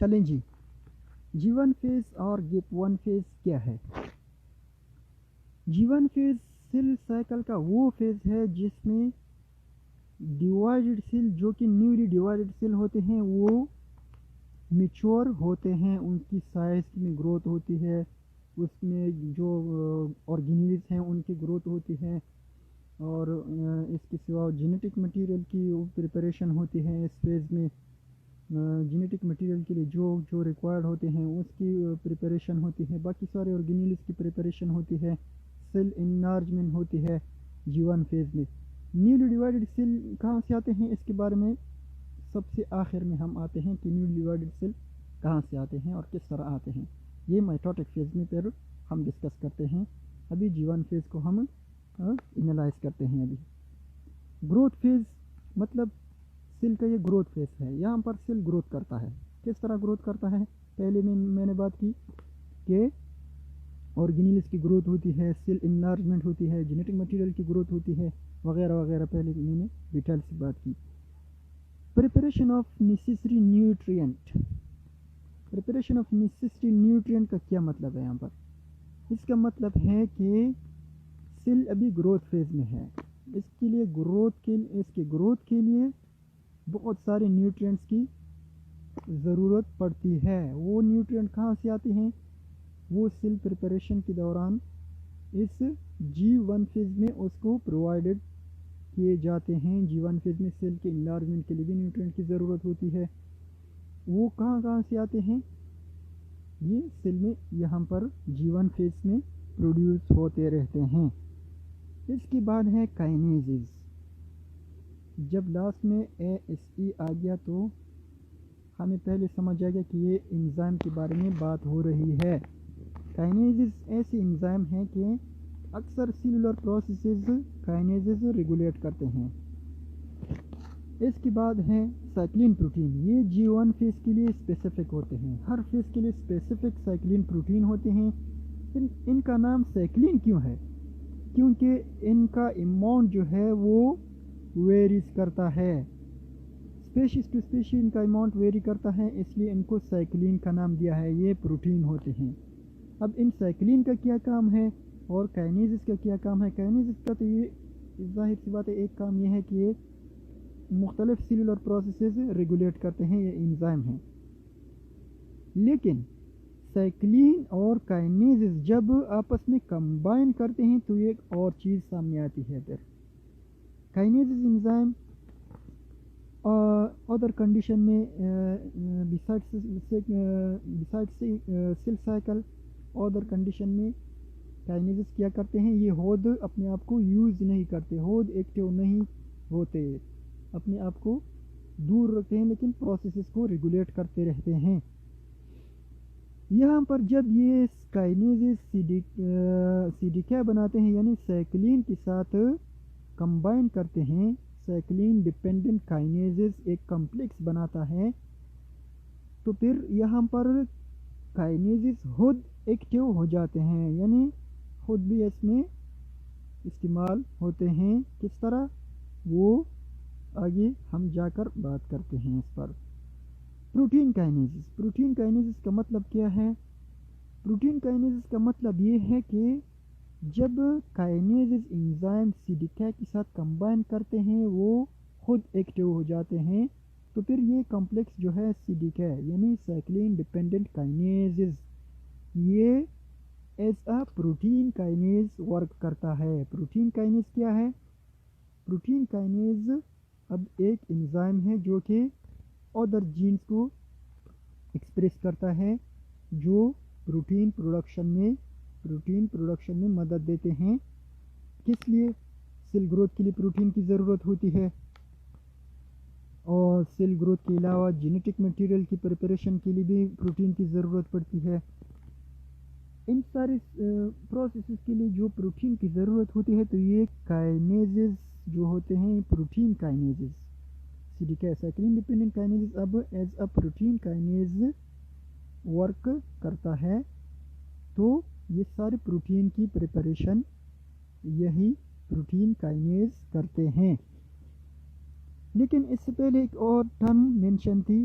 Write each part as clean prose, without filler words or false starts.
چلیں جی، G1 phase اور GIP1 phase کیا ہے؟ G1 فیز سیل سائیکل کا وہ فیز ہے جس میں ڈیوائڈڈ سیل جو کہ نیولی ڈیوائڈڈ سیل ہوتے ہیں وہ میچور ہوتے ہیں، ان کی سائز میں گروتھ ہوتی ہے، اس میں جو آرگینیلز ہیں ان کی گروتھ ہوتی ہے، اور اس کے سوا جینیٹک مٹیریل کی پریپریشن ہوتی ہے اس فیز میں. جینیٹک مٹیریل کے لیے جو ریکوائرڈ ہوتے ہیں اس کی پریپریشن ہوتی ہے، باقی سارے آرگینیلز کی پریپریشن ہوتی ہے، سیل انلارجمنٹ ہوتی ہے G1 فیز میں. نیولی ڈیوائڈڈ سیل کہاں سے آتے ہیں اس کے بارے میں سب سے آخر میں ہم آتے ہیں کہ نیولی ڈیوائڈڈ سیل کہاں سے آتے ہیں اور کس طرح آتے ہیں. یہ مائٹوٹک فیز میں پھر ہم ڈسکس کرتے ہیں. ابھی G1 فیز کو ہم انالائز کرتے ہیں. ابھی گروتھ فیز مطلب سیل کا یہ گروتھ فیز ہے. یہاں پر سیل گروتھ کرتا ہے. کس طرح گروتھ کرتا ہے؟ پہلے میں نے بات کی کہ آرگینیلز کی گروتھ ہوتی ہے، سیل انلارجمنٹ ہوتی ہے، جینیٹک مٹیریل کی گروتھ ہوتی ہے وغیرہ وغیرہ. پہلے میں نے ڈیٹیل سے بات کی. Preparation of necessary nutrient. Preparation of necessary nutrient کا کیا مطلب ہے یہاں پر؟ اس کا مطلب ہے کہ سیل ابھی گروتھ فیز میں ہے. اس کے لیے اس کے گروتھ کے لیے بہت سارے نیوٹرینٹس کی ضرورت پڑتی ہے. وہ نیوٹرینٹ کہاں سے آتے ہیں؟ وہ سیل پریپریشن کے دوران اس G1 فیز میں اس کو پرووائڈڈ کیے جاتے ہیں. G1 فیز میں سیل کے انلارجمنٹ کے لیے بھی نیوٹرینٹ کی ضرورت ہوتی ہے. وہ کہاں سے آتے ہیں؟ یہ سیل میں یہاں پر G1 فیز میں پروڈیوس ہوتے رہتے ہیں. اس کے بعد ہے کائنیزز. جب لاسٹ میں ASE آ گیا تو ہمیں پہلے سمجھ آ گیا کہ یہ انزائم کے بارے میں بات ہو رہی ہے. کائنیزز ایسے انزائم ہیں کہ اکثر سیلولر پروسیسز کائنیزز ریگولیٹ کرتے ہیں. اس کے بعد ہے سائکلین پروٹین. یہ G1 فیز کے لیے اسپیسیفک ہوتے ہیں. ہر فیز کے لیے اسپیسیفک سائکلین پروٹین ہوتے ہیں. ان کا نام سائکلین کیوں ہے؟ کیونکہ ان کا اماؤنٹ جو ہے وہ ویریز کرتا ہے. اسپیشیز ٹو اسپیشیز ان کا اماؤنٹ ویری کرتا ہے، اس لیے ان کو سائکلین کا نام دیا ہے. یہ پروٹین ہوتے ہیں. اب ان سائکلین کا کیا کام ہے اور کائنیزز کا کیا کام ہے؟ کائنیزز کا تو یہ ظاہر سی بات ہے ایک کام یہ ہے کہ یہ مختلف سیلولر پروسیسز ریگولیٹ کرتے ہیں، یہ انزائم ہیں. لیکن سائکلین اور کائنیزز جب آپس میں کمبائن کرتے ہیں تو ایک اور چیز سامنے آتی ہے. پھر کائنیزز انزائم ادر کنڈیشن میں beside cell cycle other condition میں کائنیزز کیا کرتے ہیں؟ یہ خود اپنے آپ کو یوز نہیں کرتے، خود ایکٹیو نہیں ہوتے، اپنے آپ کو دور رکھتے ہیں لیکن پروسیسز کو ریگولیٹ کرتے رہتے ہیں. یہاں پر جب یہ کائنیزز سی ڈی کیا بناتے ہیں یعنی سائکلین کے ساتھ کمبائن کرتے ہیں، سائکلین ڈیپینڈنٹ کائنیزز ایک کمپلیکس بناتا ہے، تو پھر یہاں پر کائنیزز خود ایکٹیو ہو جاتے ہیں، یعنی خود بھی اس میں استعمال ہوتے ہیں. کس طرح؟ وہ آگے ہم جا کر بات کرتے ہیں اس پر. پروٹین کائنیزز. پروٹین کائنیزز کا مطلب کیا ہے؟ پروٹین کائنیزز کا مطلب یہ ہے کہ جب کائنیزز انزائم سی ڈی کے ساتھ کمبائن کرتے ہیں وہ خود ایکٹیو ہو جاتے ہیں، تو پھر یہ کمپلیکس جو ہے سی ڈی کے یعنی سائکلین ڈیپینڈنٹ کائنیزز یہ as a protein kinase work کرتا ہے. پروٹین کائنیز کیا ہے؟ پروٹین کائنیز اب ایک انزائم ہے جو کہ ادر جینز کو ایکسپریس کرتا ہے، جو پروٹین پروڈکشن میں مدد دیتے ہیں. کس لیے؟ سیل گروتھ کے لیے پروٹین کی ضرورت ہوتی ہے، اور سیل گروتھ کے علاوہ جینیٹک مٹیریل کی پریپریشن کے لیے بھی پروٹین کی ضرورت پڑتی ہے. ان سارے پروسیسز کے لیے جو پروٹین کی ضرورت ہوتی ہے تو یہ کائنیزز جو ہوتے ہیں پروٹین کائنیزز سی ڈی کے سائکلین ڈیپینڈنٹ کائنیزز اب as a protein kinase work کرتا ہے. تو یہ سارے پروٹین کی پریپریشن یہی پروٹین کائنیز کرتے ہیں. لیکن اس سے پہلے ایک اور ٹرم مینشن تھی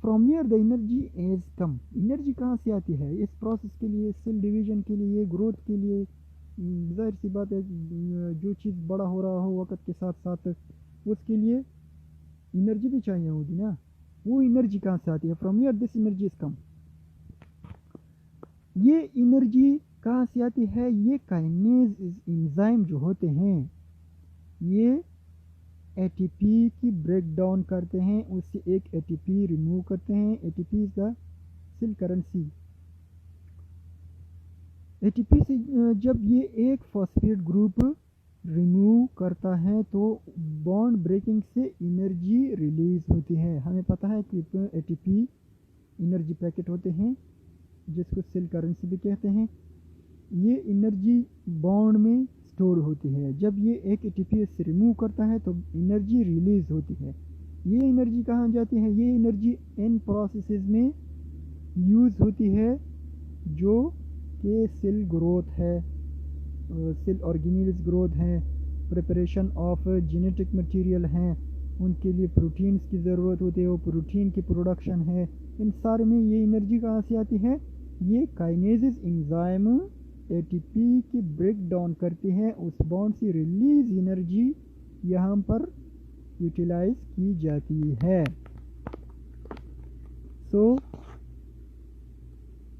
from where the energy is come, energy कहाँ से आती है इस प्रोसेस के लिए, सेल डिवीजन के लिए, ग्रोथ के लिए। जाहिर सी बात है जो चीज़ बड़ा हो रहा हो वक्त के साथ साथ उसके लिए एनर्जी भी चाहिए होगी ना, वो एनर्जी कहाँ से आती है, from where this energy is come. ये एनर्जी कहाँ से आती है, ये काइनेज एंजाइम जो होते हैं ये एटीपी की ब्रेक डाउन करते हैं, उससे एक एटीपी रिमूव करते हैं। ATP is the cell currency. ATP से जब ये एक फॉस्फेट ग्रुप रिमूव करता है तो बॉन्ड ब्रेकिंग से एनर्जी रिलीज होती है। हमें पता है कि एटीपी एनर्जी पैकेट होते हैं जिसको सेल करेंसी भी कहते हैं। ये एनर्जी बॉन्ड में स्टोर होती है, जब ये एक एटीपी से रिमूव करता है तो एनर्जी रिलीज होती है। ये एनर्जी कहाँ जाती है, ये एनर्जी इन प्रोसेसेस में यूज़ होती है जो कि सेल ग्रोथ है, सेल ऑर्गेनेल्स ग्रोथ हैं, प्रिपरेशन ऑफ जेनेटिक मटेरियल हैं, उनके लिए प्रोटीन्स की ज़रूरत होती है, वो प्रोटीन की प्रोडक्शन है। इन सारे में ये एनर्जी कहाँ से आती है, ये काइनेसिस एंजाइम एटीपी की ब्रेक डाउन करती है, उस बॉन्ड से रिलीज एनर्जी यहाँ पर यूटिलाइज की जाती है। सो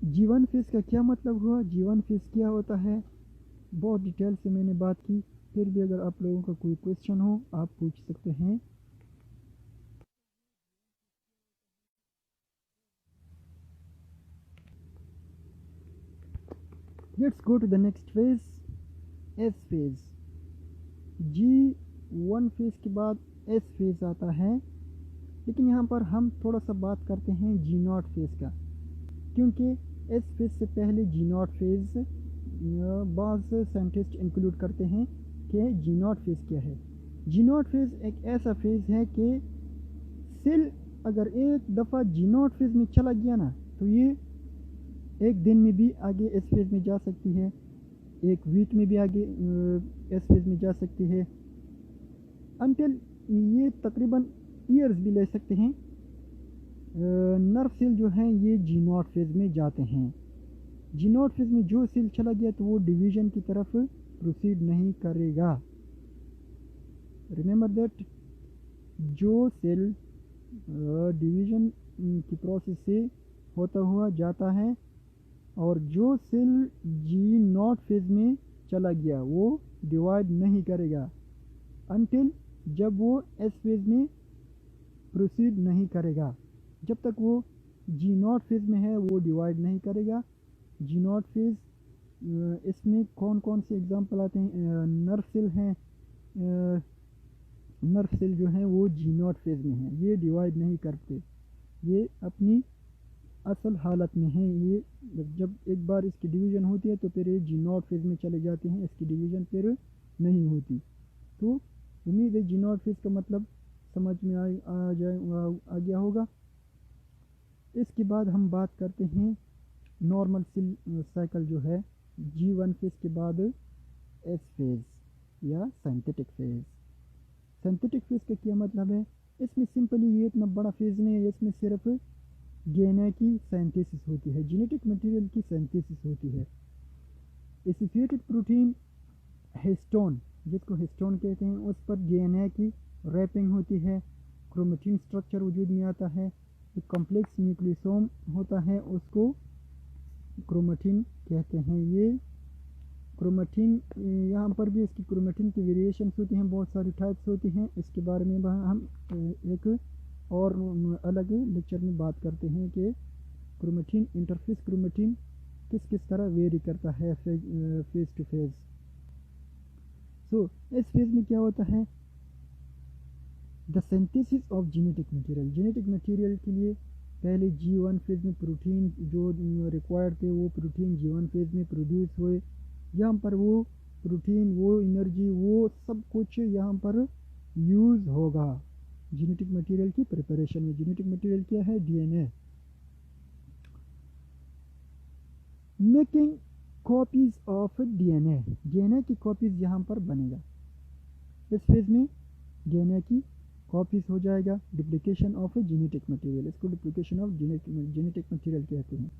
जीवन फेज का क्या मतलब हुआ, जीवन फेज क्या होता है, बहुत डिटेल से मैंने बात की। फिर भी अगर आप लोगों का कोई क्वेश्चन हो आप पूछ सकते हैं। Let's go to the next phase, S phase. G1 phase के बाद एस फेज आता है, लेकिन यहाँ पर हम थोड़ा सा बात करते हैं G0 फेज का, क्योंकि एस फेज से पहले G0 फेज बाज़ साइंटिस्ट इंक्लूड करते हैं कि G0 फेज क्या है। G0 फेज एक ऐसा फेज है कि सेल अगर एक दफ़ा G0 फेज में चला गया ना तो ये एक दिन में भी आगे एस फेज में जा सकती है, एक वीक में भी आगे एस फेज में जा सकती है, अनटिल ये तकरीबन ईयर्स भी ले सकते हैं। नर्व सेल जो हैं ये G0 फेज में जाते हैं। G0 फेज में जो सेल चला गया तो वो डिवीजन की तरफ प्रोसीड नहीं करेगा। रिमेंबर दैट, जो सेल डिवीजन की प्रोसेस से होता हुआ जाता है और जो सेल G0 फेज में चला गया वो डिवाइड नहीं करेगा अनटिल जब वो एस फेज में प्रोसीड नहीं करेगा। जब तक वो G0 फेज में है वो डिवाइड नहीं करेगा। G0 फेज इसमें कौन कौन से एग्जांपल आते हैं, नर्व सेल हैं, नर्व सेल जो हैं वो G0 फेज में हैं, ये डिवाइड नहीं करते, ये अपनी असल हालत में हैं। ये जब एक बार इसकी डिवीज़न होती है तो फिर ये G0 फेज में चले जाते हैं, इसकी डिवीज़न फिर नहीं होती। तो उम्मीद है G0 फेज का मतलब समझ में आ गया होगा। इसके बाद हम बात करते हैं नॉर्मल सेल साइकिल जो है G1 फेज के बाद एस फेज या सिंथेटिक फेज। सिंथेटिक फेज का क्या मतलब है, इसमें सिंपली ये इतना बड़ा फेज नहीं है, इसमें सिर्फ डीएनए की सिंथेसिस होती है, जेनेटिक मटेरियल की सिंथेसिस होती है। एसोसिएटेड प्रोटीन हिस्टोन, जिसको हिस्टोन कहते हैं, उस पर डीएनए की रैपिंग होती है, क्रोमेटिन स्ट्रक्चर वजूद में आता है, एक कॉम्प्लेक्स न्यूक्लियोसोम होता है उसको क्रोमेटिन कहते हैं। ये क्रोमेटिन, यहाँ पर भी इसकी क्रोमेटिन की वेरिएशंस होती हैं, बहुत सारी टाइप्स होती हैं, इसके बारे में हम एक और अलग लेक्चर में बात करते हैं कि क्रोमेटिन, इंटरफेस क्रोमेटिन किस किस तरह वेरी करता है फेज टू फेज। सो इस फेज में क्या होता है, the synthesis of genetic material. Genetic material के लिए पहले G1 फेज में प्रोटीन जो रिक्वायर्ड थे वो प्रोटीन G1 फेज में प्रोड्यूस हुए। यहाँ पर वो प्रोटीन, वो एनर्जी, वो सब कुछ यहाँ पर यूज़ होगा जेनेटिक मटेरियल की प्रिपरेशन में। जेनेटिक मटेरियल क्या है, DNA. Making copies of DNA, DNA की कॉपीज यहाँ पर बनेगा। इस फेज में डीएनए की कॉपीज हो जाएगा डुप्लीकेशन ऑफ जेनेटिक मटेरियल, इसको डुप्लीकेशन ऑफ जेनेटिक मटेरियल कहते हैं।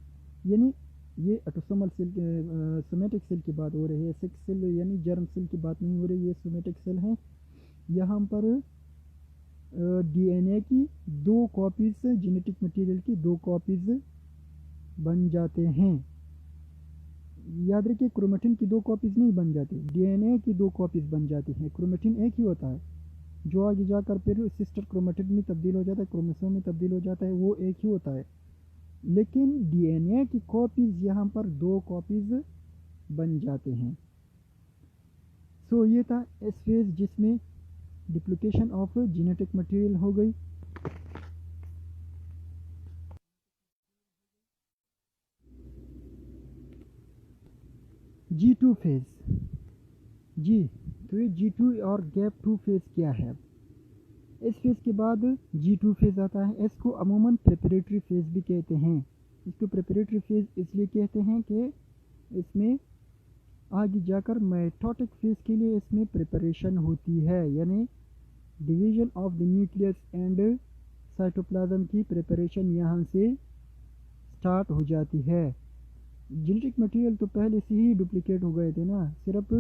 यानी ये ऑटोसोमल सेल सोमेटिक सेल की बात हो रही है, सेक्स सेल यानी जर्म सेल की बात नहीं हो रही, ये सोमेटिक सेल हैं। यहाँ पर डीएनए की 2 कॉपीज, जेनेटिक मटेरियल की 2 कॉपीज बन जाते हैं। याद रखिए क्रोमेटिन की 2 कॉपीज नहीं बन जाती, डीएनए की 2 कॉपीज बन जाती हैं। क्रोमेटिन एक ही होता है जो आगे जाकर फिर सिस्टर क्रोमेटिन में तब्दील हो जाता है, क्रोमोसोम में तब्दील हो जाता है, वो एक ही होता है। लेकिन डीएनए की कॉपीज यहाँ पर 2 कॉपीज बन जाते हैं। सो ये था एस फेज जिसमें डुप्लीकेशन ऑफ जेनेटिक मटेरियल हो गई। G2 फेज, जी तो ये G2 और गैप 2 फेज क्या है। इस फेज के बाद G2 फेज आता है। इसको अमूमन प्रिपरेटरी फेज भी कहते हैं। इसको प्रिपरेटरी फेज इसलिए कहते हैं कि इसमें आगे जाकर माइटोटिक फेज के लिए इसमें प्रिपरेशन होती है, यानी division of the nucleus and cytoplasm की प्रिपरेशन यहाँ से स्टार्ट हो जाती है। जेनेटिक मटेरियल तो पहले से ही डुप्लीकेट हो गए थे ना, सिर्फ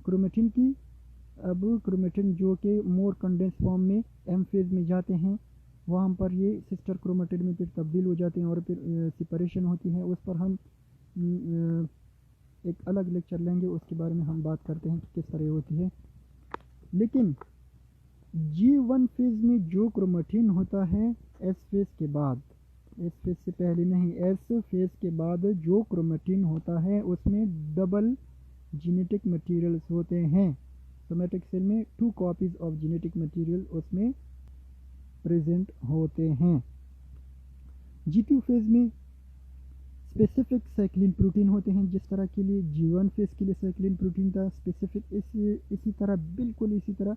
क्रोमेटिन की। अब क्रोमेटिन जो कि मोर कंडेंस फॉर्म में एम फेज में जाते हैं, वहाँ पर ये सिस्टर क्रोमेटिन में फिर तब्दील हो जाते हैं और फिर सेपरेशन होती है। उस पर हम एक अलग लेक्चर लेंगे, उसके बारे में हम बात करते हैं कि किस तरह होती है। लेकिन G1 फेज में जो क्रोमेटिन होता है एस फेज के बाद, एस फेज से पहले नहीं, एस फेज के बाद जो क्रोमेटिन होता है उसमें डबल जेनेटिक मटेरियल्स होते हैं। सोमेटिक सेल में 2 कॉपीज ऑफ जेनेटिक मटेरियल उसमें प्रेजेंट होते हैं। G2 फेज में स्पेसिफिक साइक्लिन प्रोटीन होते हैं, जिस तरह के लिए G1 फेज के लिए साइक्लिन प्रोटीन था स्पेसिफिक, इसी तरह बिल्कुल इसी तरह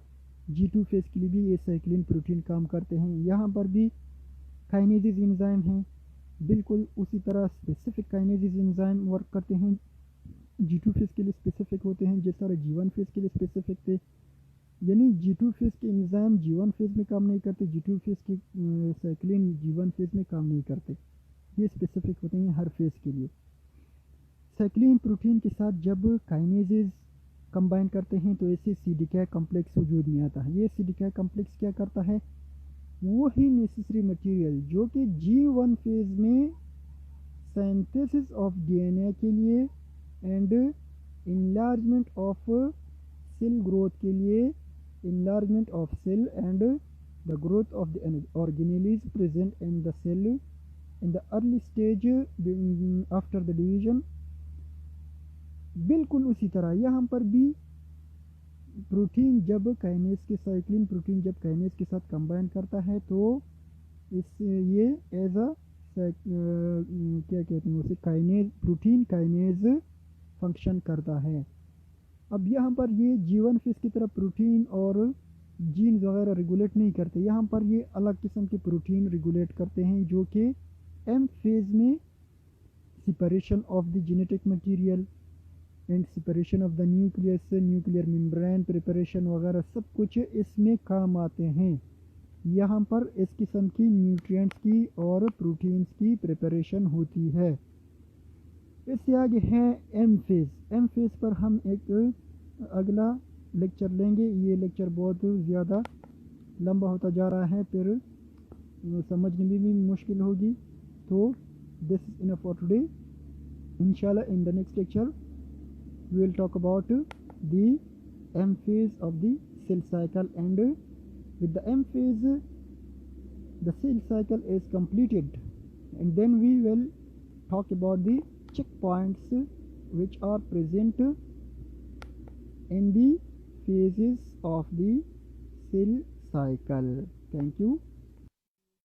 G2 फेज के लिए भी ये साइक्लिन प्रोटीन काम करते हैं। यहाँ पर भी काइनेजेस एंजाइम हैं, बिल्कुल उसी तरह स्पेसिफिक काइनेजेस एंजाइम वर्क करते हैं। G2 फेज के लिए स्पेसिफिक होते हैं जिस तरह G1 फेज के लिए स्पेसिफिक थे। यानी G2 फेज के एंजाइम G1 फेज में काम नहीं करते, G2 फेज की साइक्लिन G1 फेज में काम नहीं करते। ये स्पेसिफिक होते हैं हर फेज के लिए। साइक्लिन प्रोटीन के साथ जब काइनेजेस कंबाइन करते हैं तो ऐसे सीडिका कॉम्प्लेक्स वजूद में आता है। ये सीडिका कॉम्प्लेक्स क्या करता है, वही नेसेसरी मटेरियल जो कि G1 फेज में सिंथेसिस ऑफ डीएनए के लिए and enlargement of cell growth के लिए, enlargement of cell and the growth of the organelle is present in the cell in the early stage after the division. बिल्कुल उसी तरह यहाँ पर भी प्रोटीन जब काइनेज के साइक्लिन प्रोटीन जब काइनेज के साथ कंबाइन करता है तो इस ये एज अ क्या कहते हैं उसे, काइनेज प्रोटीन काइनेज फंक्शन करता है। अब यहाँ पर ये G1 फेज की तरह प्रोटीन और जीन वगैरह रेगुलेट नहीं करते, यहाँ पर ये अलग किस्म के प्रोटीन रेगुलेट करते हैं जो कि एम फेज में separation of the genetic material and separation of the nucleus, nuclear membrane preparation वगैरह सब कुछ इसमें काम आते हैं। यहाँ पर इस किस्म की न्यूट्रिएंट्स की और प्रोटीन्स की प्रिपरेशन होती है। इससे आगे है एम फेज। एम फेज पर हम एक अगला लेक्चर लेंगे। ये लेक्चर बहुत ज़्यादा लंबा होता जा रहा है, फिर समझने में भी मुश्किल होगी। तो this is enough for today. इंशाल्लाह in the next lecture we will talk about the M phase of the cell cycle, and with the M phase the cell cycle is completed, and then we will talk about the checkpoints which are present in the phases of the cell cycle. Thank you.